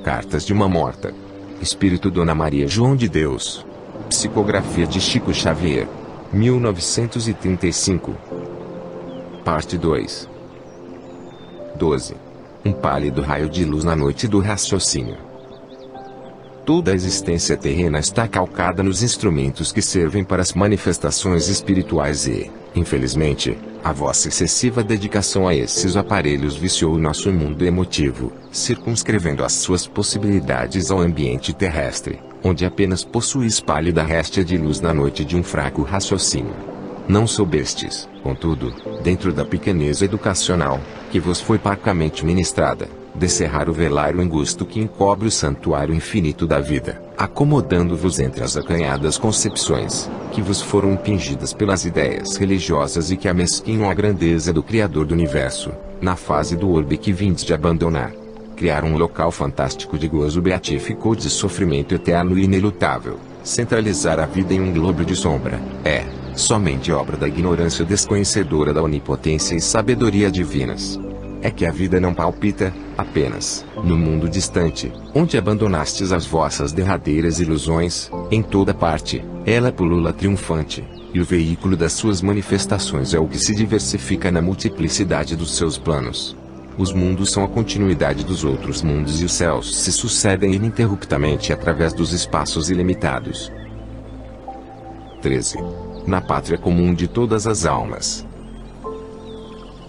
Cartas de uma Morta. Espírito Dona Maria João de Deus. Psicografia de Chico Xavier. 1935. Parte 2. 12. Um pálido raio de luz na noite do raciocínio. Toda a existência terrena está calcada nos instrumentos que servem para as manifestações espirituais e, infelizmente, a vossa excessiva dedicação a esses aparelhos viciou o nosso mundo emotivo, circunscrevendo as suas possibilidades ao ambiente terrestre, onde apenas possuis pálida réstia de luz na noite de um fraco raciocínio. Não soubestes, contudo, dentro da pequenez educacional, que vos foi parcamente ministrada, descerrar o velário angusto que encobre o santuário infinito da vida, acomodando-vos entre as acanhadas concepções, que vos foram impingidas pelas ideias religiosas e que amesquinham a grandeza do Criador do Universo, na fase do orbe que vindes de abandonar. Criar um local fantástico de gozo beatífico ou de sofrimento eterno e inelutável, centralizar a vida em um globo de sombra, somente obra da ignorância desconhecedora da onipotência e sabedoria divinas. É que a vida não palpita, apenas, no mundo distante, onde abandonastes as vossas derradeiras ilusões, em toda parte, ela pulula triunfante, e o veículo das suas manifestações é o que se diversifica na multiplicidade dos seus planos. Os mundos são a continuidade dos outros mundos e os céus se sucedem ininterruptamente através dos espaços ilimitados. 13. Na pátria comum de todas as almas.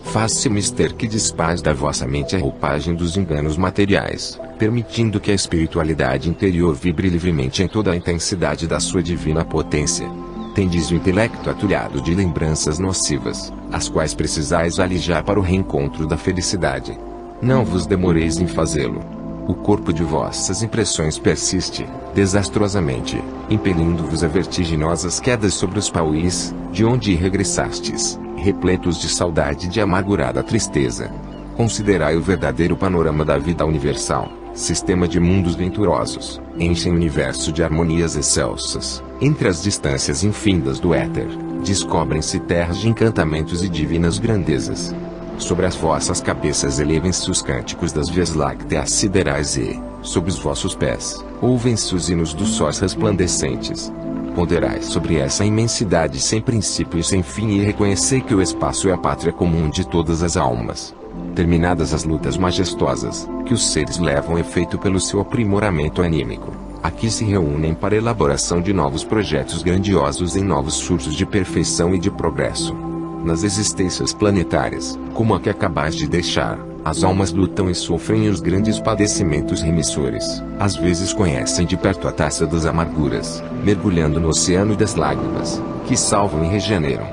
Faz-se mister que despais da vossa mente a roupagem dos enganos materiais, permitindo que a espiritualidade interior vibre livremente em toda a intensidade da sua divina potência. Tendes o intelecto atulhado de lembranças nocivas, as quais precisais alijar para o reencontro da felicidade. Não vos demoreis em fazê-lo. O corpo de vossas impressões persiste, desastrosamente, impelindo-vos a vertiginosas quedas sobre os pauís, de onde regressastes, repletos de saudade e de amargurada tristeza. Considerai o verdadeiro panorama da vida universal, sistema de mundos venturosos, enchem o universo de harmonias excelsas. Entre as distâncias infindas do éter, descobrem-se terras de encantamentos e divinas grandezas. Sobre as vossas cabeças elevem-se os cânticos das vias lácteas siderais e, sob os vossos pés, ouvem-se os hinos dos sóis resplandecentes. Ponderai sobre essa imensidade sem princípio e sem fim e reconhecei que o espaço é a pátria comum de todas as almas. Terminadas as lutas majestosas, que os seres levam efeito pelo seu aprimoramento anímico, aqui se reúnem para a elaboração de novos projetos grandiosos em novos surtos de perfeição e de progresso. Nas existências planetárias, como a que acabais de deixar, as almas lutam e sofrem os grandes padecimentos remissores. Às vezes conhecem de perto a taça das amarguras, mergulhando no oceano das lágrimas, que salvam e regeneram.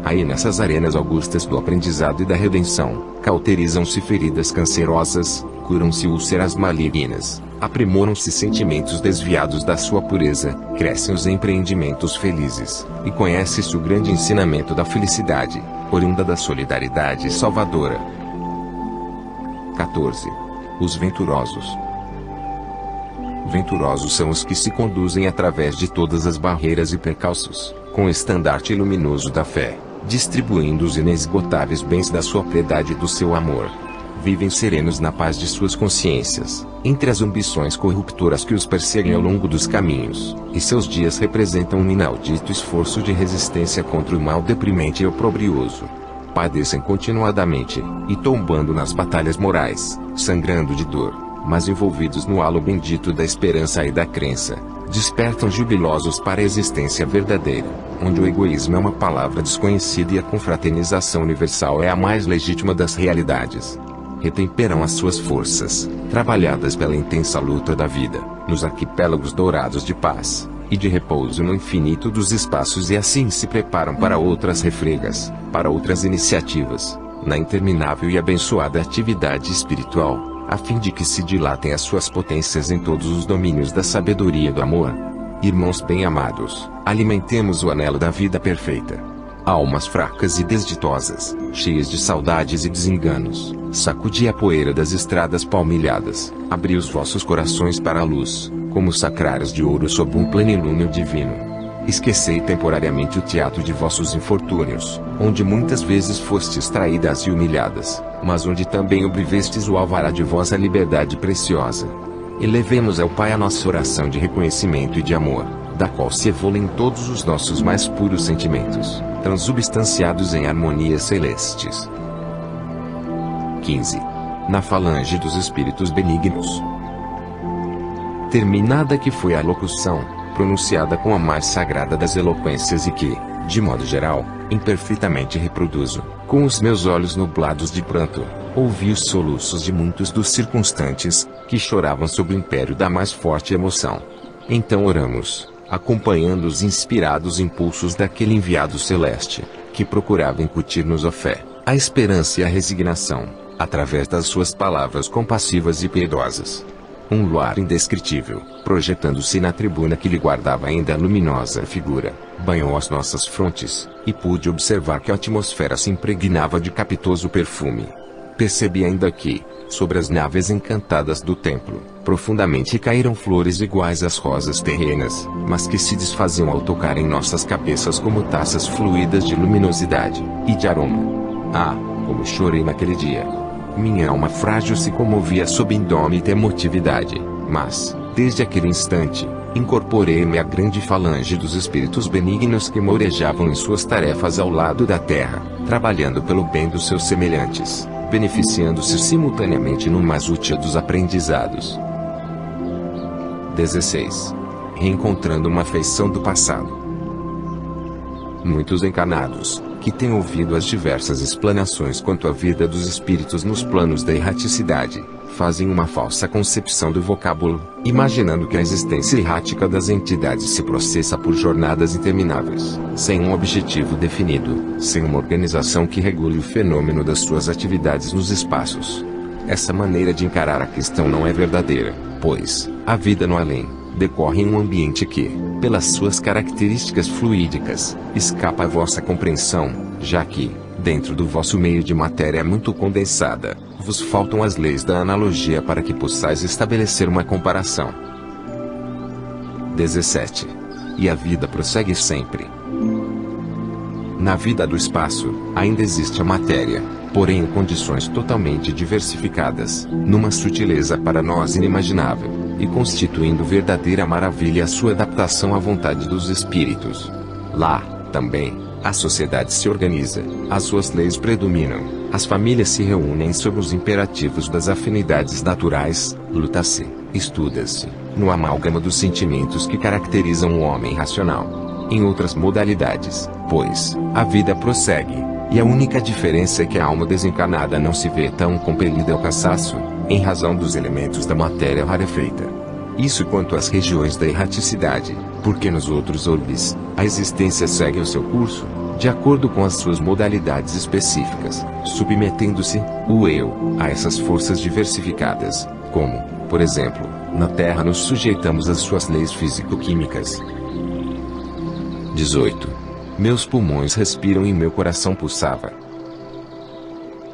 Aí nessas arenas augustas do aprendizado e da redenção, cauterizam-se feridas cancerosas, curam-se úlceras malignas, aprimoram-se sentimentos desviados da sua pureza, crescem os empreendimentos felizes, e conhece-se o grande ensinamento da felicidade, oriunda da solidariedade salvadora. 14. Os venturosos. Venturosos são os que se conduzem através de todas as barreiras e percalços, com o estandarte luminoso da fé, distribuindo os inesgotáveis bens da sua piedade e do seu amor. Vivem serenos na paz de suas consciências, entre as ambições corruptoras que os perseguem ao longo dos caminhos, e seus dias representam um inaudito esforço de resistência contra o mal deprimente e oprobrioso. Padecem continuadamente, e tombando nas batalhas morais, sangrando de dor, mas envolvidos no halo bendito da esperança e da crença, despertam jubilosos para a existência verdadeira, onde o egoísmo é uma palavra desconhecida e a confraternização universal é a mais legítima das realidades. Retemperam as suas forças, trabalhadas pela intensa luta da vida, nos arquipélagos dourados de paz e de repouso no infinito dos espaços e assim se preparam para outras refregas, para outras iniciativas, na interminável e abençoada atividade espiritual, a fim de que se dilatem as suas potências em todos os domínios da sabedoria e do amor. Irmãos bem-amados, alimentemos o anelo da vida perfeita. Almas fracas e desditosas, cheias de saudades e desenganos, sacudi a poeira das estradas palmilhadas, abri os vossos corações para a luz, como sacrários de ouro sob um plenilúnio divino. Esquecei temporariamente o teatro de vossos infortúnios, onde muitas vezes fostes traídas e humilhadas, mas onde também obtivestes o alvará de vossa liberdade preciosa. Elevemos ao Pai a nossa oração de reconhecimento e de amor, da qual se evoluem todos os nossos mais puros sentimentos, transubstanciados em harmonias celestes. 15. Na falange dos espíritos benignos. Terminada que foi a locução, pronunciada com a mais sagrada das eloquências e que, de modo geral, imperfeitamente reproduzo, com os meus olhos nublados de pranto, ouvi os soluços de muitos dos circunstantes, que choravam sob o império da mais forte emoção. Então oramos, acompanhando os inspirados impulsos daquele enviado celeste, que procurava incutir-nos a fé, a esperança e a resignação, através das suas palavras compassivas e piedosas. Um luar indescritível, projetando-se na tribuna que lhe guardava ainda a luminosa figura, banhou as nossas frontes, e pude observar que a atmosfera se impregnava de capitoso perfume. Percebi ainda que, sobre as naves encantadas do templo, profundamente caíram flores iguais às rosas terrenas, mas que se desfaziam ao tocar em nossas cabeças como taças fluídas de luminosidade e de aroma. Ah, como chorei naquele dia! Minha alma frágil se comovia sob indômita emotividade, mas, desde aquele instante, incorporei-me à grande falange dos espíritos benignos que morejavam em suas tarefas ao lado da terra, trabalhando pelo bem dos seus semelhantes, beneficiando-se simultaneamente no mais útil dos aprendizados. 16. Reencontrando uma afeição do passado. Muitos encarnados, que têm ouvido as diversas explanações quanto à vida dos espíritos nos planos da erraticidade, fazem uma falsa concepção do vocábulo, imaginando que a existência errática das entidades se processa por jornadas intermináveis, sem um objetivo definido, sem uma organização que regule o fenômeno das suas atividades nos espaços. Essa maneira de encarar a questão não é verdadeira, pois, a vida no além, decorre em um ambiente que, pelas suas características fluídicas, escapa à vossa compreensão, já que, dentro do vosso meio de matéria muito condensada, vos faltam as leis da analogia para que possais estabelecer uma comparação. 17. E a vida prossegue sempre. Na vida do espaço, ainda existe a matéria, porém em condições totalmente diversificadas, numa sutileza para nós inimaginável, e constituindo verdadeira maravilha a sua adaptação à vontade dos espíritos. Lá, também, a sociedade se organiza, as suas leis predominam, as famílias se reúnem sob os imperativos das afinidades naturais, luta-se, estuda-se, no amálgama dos sentimentos que caracterizam o homem racional. Em outras modalidades, pois, a vida prossegue, e a única diferença é que a alma desencarnada não se vê tão compelida ao cansaço, em razão dos elementos da matéria rarefeita. Isso quanto às regiões da erraticidade, porque nos outros orbes, a existência segue o seu curso, de acordo com as suas modalidades específicas, submetendo-se, o eu, a essas forças diversificadas, como, por exemplo, na Terra nos sujeitamos às suas leis físico-químicas. 18. Meus pulmões respiram e meu coração pulsava.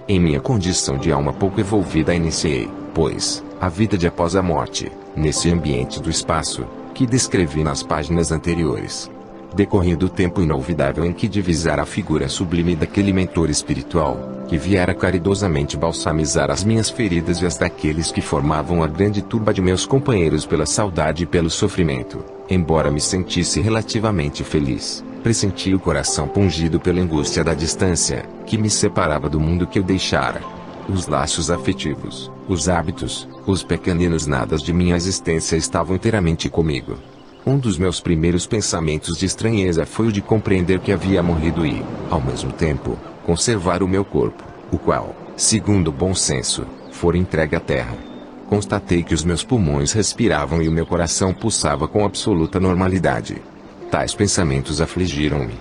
Em minha condição de alma pouco evolvida iniciei, pois, a vida de após a morte, nesse ambiente do espaço, que descrevi nas páginas anteriores. Decorrido o tempo inolvidável em que divisara a figura sublime daquele mentor espiritual, que viera caridosamente balsamizar as minhas feridas e as daqueles que formavam a grande turba de meus companheiros pela saudade e pelo sofrimento, embora me sentisse relativamente feliz, pressenti o coração pungido pela angústia da distância, que me separava do mundo que eu deixara. Os laços afetivos, os hábitos, os pequeninos nadas de minha existência estavam inteiramente comigo. Um dos meus primeiros pensamentos de estranheza foi o de compreender que havia morrido e, ao mesmo tempo, conservar o meu corpo, o qual, segundo o bom senso, fora entregue à terra. Constatei que os meus pulmões respiravam e o meu coração pulsava com absoluta normalidade. Tais pensamentos afligiram-me.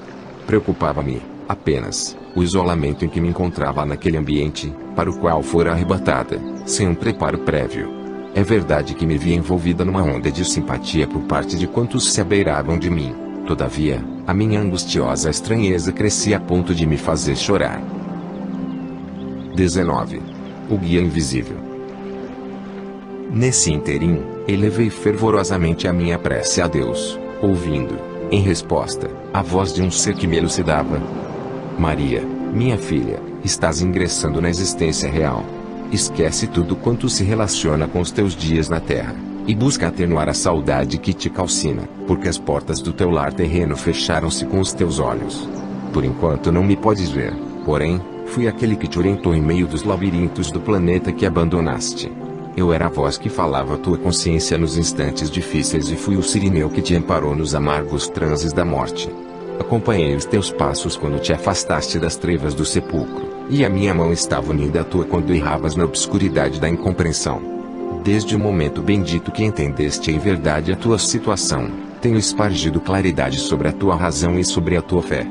Preocupava-me, apenas, o isolamento em que me encontrava naquele ambiente, para o qual fora arrebatada, sem um preparo prévio. É verdade que me via envolvida numa onda de simpatia por parte de quantos se abeiravam de mim. Todavia, a minha angustiosa estranheza crescia a ponto de me fazer chorar. 19. O guia invisível. Nesse interim, elevei fervorosamente a minha prece a Deus, ouvindo, em resposta, a voz de um ser que me elucidava. Maria, minha filha, estás ingressando na existência real. Esquece tudo quanto se relaciona com os teus dias na terra, e busca atenuar a saudade que te calcina, porque as portas do teu lar terreno fecharam-se com os teus olhos. Por enquanto não me podes ver, porém, fui aquele que te orientou em meio dos labirintos do planeta que abandonaste. Eu era a voz que falava a tua consciência nos instantes difíceis e fui o sirineu que te amparou nos amargos transes da morte. Acompanhei os teus passos quando te afastaste das trevas do sepulcro, e a minha mão estava unida à tua quando erravas na obscuridade da incompreensão. Desde o momento bendito que entendeste em verdade a tua situação, tenho espargido claridade sobre a tua razão e sobre a tua fé.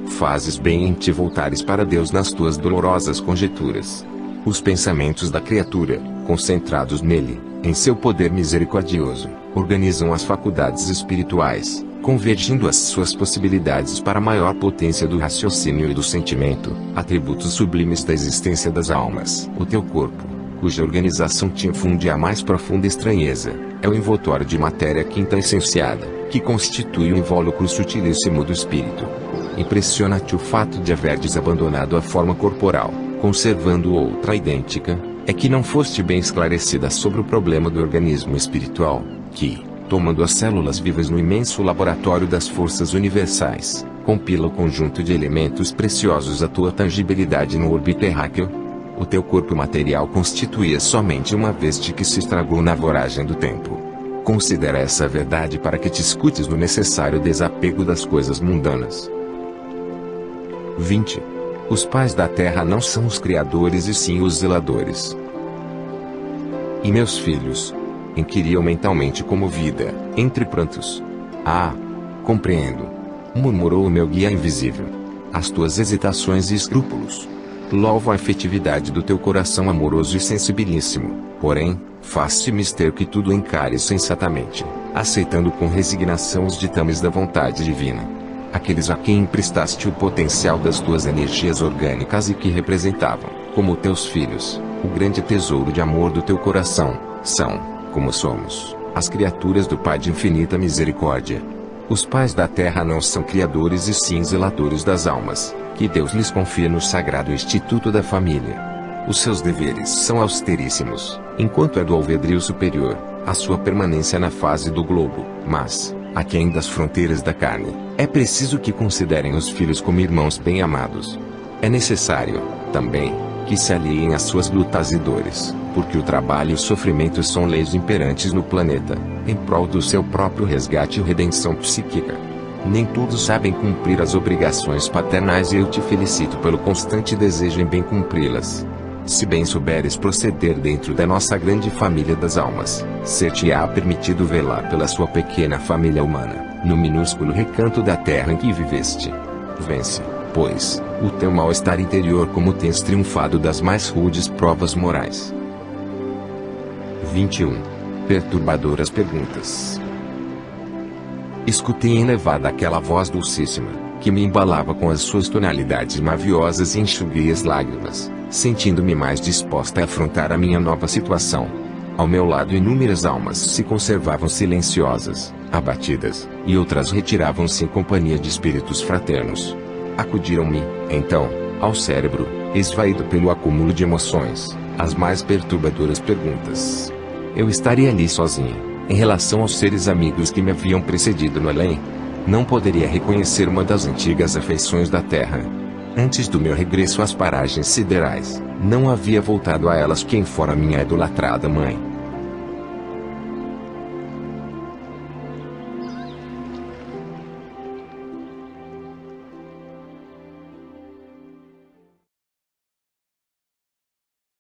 Fazes bem em te voltares para Deus nas tuas dolorosas conjecturas. Os pensamentos da criatura, concentrados nele, em seu poder misericordioso, organizam as faculdades espirituais, convergindo as suas possibilidades para a maior potência do raciocínio e do sentimento, atributos sublimes da existência das almas. O teu corpo, cuja organização te infunde a mais profunda estranheza, é o envoltório de matéria quinta essenciada, que constitui o invólucro sutilíssimo do espírito. Impressiona-te o fato de haverdes abandonado a forma corporal, conservando outra idêntica, é que não foste bem esclarecida sobre o problema do organismo espiritual, que, tomando as células vivas no imenso laboratório das forças universais, compila o conjunto de elementos preciosos à tua tangibilidade no orbe terráqueo. O teu corpo material constituía somente uma veste que se estragou na voragem do tempo. Considera essa verdade para que te escutes no necessário desapego das coisas mundanas. 20. Os pais da terra não são os criadores e sim os zeladores. E meus filhos? Inquiriu mentalmente comovida, entre prantos. Ah, compreendo. Murmurou o meu guia invisível. As tuas hesitações e escrúpulos. Louvo a efetividade do teu coração amoroso e sensibilíssimo, porém, faz-te mister que tudo encares sensatamente, aceitando com resignação os ditames da vontade divina. Aqueles a quem emprestaste o potencial das tuas energias orgânicas e que representavam, como teus filhos, o grande tesouro de amor do teu coração, são, como somos, as criaturas do Pai de infinita misericórdia. Os pais da terra não são criadores e sim zeladores das almas, que Deus lhes confia no sagrado Instituto da Família. Os seus deveres são austeríssimos, enquanto é do alvedrio superior, a sua permanência na fase do globo, mas, aquém das fronteiras da carne, é preciso que considerem os filhos como irmãos bem amados. É necessário, também, que se aliem às suas lutas e dores, porque o trabalho e o sofrimento são leis imperantes no planeta, em prol do seu próprio resgate e redenção psíquica. Nem todos sabem cumprir as obrigações paternais e eu te felicito pelo constante desejo em bem cumpri-las. Se bem souberes proceder dentro da nossa grande família das almas, ser-te-á permitido velar pela sua pequena família humana, no minúsculo recanto da terra em que viveste. Vence, pois, o teu mal-estar interior como tens triunfado das mais rudes provas morais. 21. Perturbadoras perguntas. Escutei elevada aquela voz dulcíssima, que me embalava com as suas tonalidades maviosas e enxuguei as lágrimas, sentindo-me mais disposta a afrontar a minha nova situação. Ao meu lado inúmeras almas se conservavam silenciosas, abatidas, e outras retiravam-se em companhia de espíritos fraternos. Acudiram-me, então, ao cérebro, esvaído pelo acúmulo de emoções, as mais perturbadoras perguntas. Eu estaria ali sozinha, em relação aos seres amigos que me haviam precedido no além? Não poderia reconhecer uma das antigas afeições da terra. Antes do meu regresso às paragens siderais, não havia voltado a elas quem fora minha idolatrada mãe.